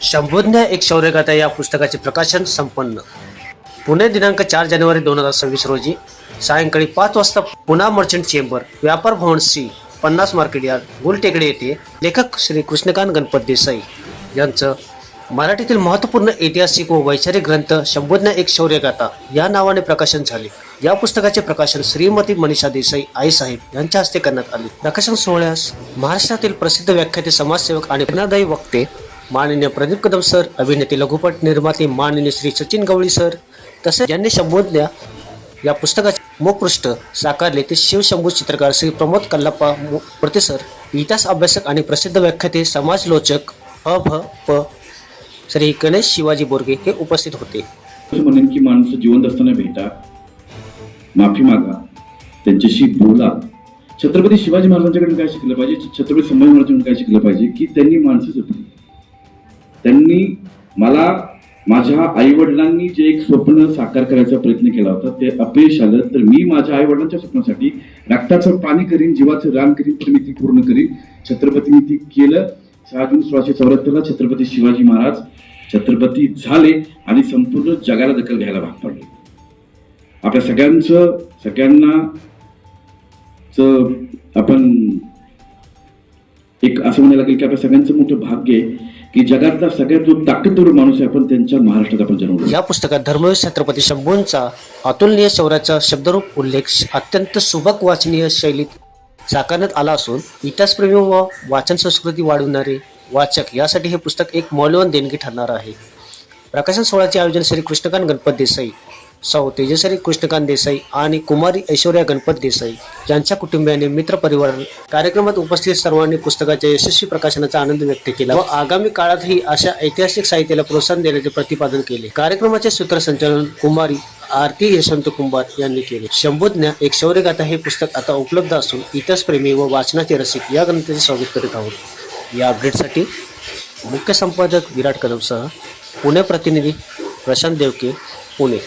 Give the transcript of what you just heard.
शंभूज्ञ एक शौर्यगाथा या पुस्तकाचे प्रकाशन संपन्न. पुणे दिनांक 4 जानेवारी 2026 रोजी सायंकाळी 5 वाजता पुणा मर्चंट चेंबर, व्यापार भवन सी, 50 मार्केट यार्ड, गुलटेकडी येथे लेखक श्री कृष्णकांत गणपत देसाई यांचं मराठीतील महत्त्वपूर्ण ऐतिहासिक व वैचारिक ग्रंथ शंभूज्ञ एक शौर्यगाथा या नावाने प्रकाशन झाले. या पुस्तकाचे प्रकाशन श्रीमती मनीषा देसाई आईसाहेब यांच्या हस्ते करण्यात आले. प्रकाशन सोहळ्यास महाराष्ट्रातील प्रसिद्ध व्याख्याते, समाजसेवक आणि प्रेरणादायी वक्ते माननीय प्रदीप कदम सर, अभिनेते, लघुपट निर्माते माननीय श्री सचिन गवळी सर, तसेच ज्यांनी शंभूज्ञ या पुस्तकाचे मुखपृष्ठ साकारले ते शिवशंभू चित्रकार श्री प्रमोद कल्लाप्पा प्रते सर, इतिहास अभ्यासक आणि प्रसिद्ध व्याख्याते, समाजलोचक प श्री गणेश शिवाजी बोरगे हे उपस्थित होते. म्हणेन की माणसं जिवंत असताना भेटा, माफी मागा, त्यांच्याशी बोला. छत्रपती शिवाजी महाराजांच्याकडून काय शिकलं पाहिजे, छत्रपती संभाजी महाराजांकडून काय शिकलं पाहिजे की त्यांनी माणसं जपली. त्यांनी मला माझ्या आई वडिलांनी जे एक स्वप्न साकार करायचा प्रयत्न केला होता ते अपयश आलं, तर मी माझ्या आई वडिलांच्या स्वप्नासाठी रक्ताचं पाणी करीन, जीवाचं रान करीन, पण मी ती पूर्ण करीन. छत्रपतींनी ती केलं. 6 जून 1674 छत्रपती शिवाजी महाराज छत्रपती झाले आणि संपूर्ण जगाला दखल घ्यायला भाग पडले. आपल्या सगळ्यांना आपण एक असं म्हणायला लागेल की आपल्या सगळ्यांचं मोठं भाग्य आहे की जगातला सगळ्यात जो ताकदवर माणूस आहे आपण त्यांच्या महाराष्ट्रात आपण जन्मलो. या पुस्तकात धर्मवीर छत्रपती शंभूंचा अतुलनीय शौर्याचा शब्दरूप उल्लेख अत्यंत सुबक वाचनीय शैलीत साकारण्यात आला असून इतिहासप्रेमी व वाचन संस्कृती वाढवणारे वाचक यासाठी हे पुस्तक एक मौल्यवान देणगी ठरणार आहे. प्रकाशन सोहळ्याचे आयोजन श्री कृष्णकांत गणपत देसाई, सौ तेजश्री कृष्णकांत देसाई आणि कुमारी ऐश्वर्या गणपत देसाई यांच्या कुटुंबियांनी, मित्रपरिवार. कार्यक्रमात उपस्थित सर्वांनी पुस्तकाच्या यशस्वी प्रकाशनाचा आनंद व्यक्त केला व आगामी काळातही अशा ऐतिहासिक साहित्याला प्रोत्साहन देण्याचे प्रतिपादन केले. कार्यक्रमाचे सूत्रसंचालन कुमारी आरती यशवंत कुंभार यांनी केले. शंभूज्ञ एक शौर्यगाथा हे पुस्तक आता उपलब्ध असून इतिहासप्रेमी व वाचनाचे रसिक या ग्रंथाचे स्वागत करीत आहोत. या अपडेटसाठी मुख्य संपादक विराट कदमसह पुणे प्रतिनिधी प्रशांत देवके, पुणे.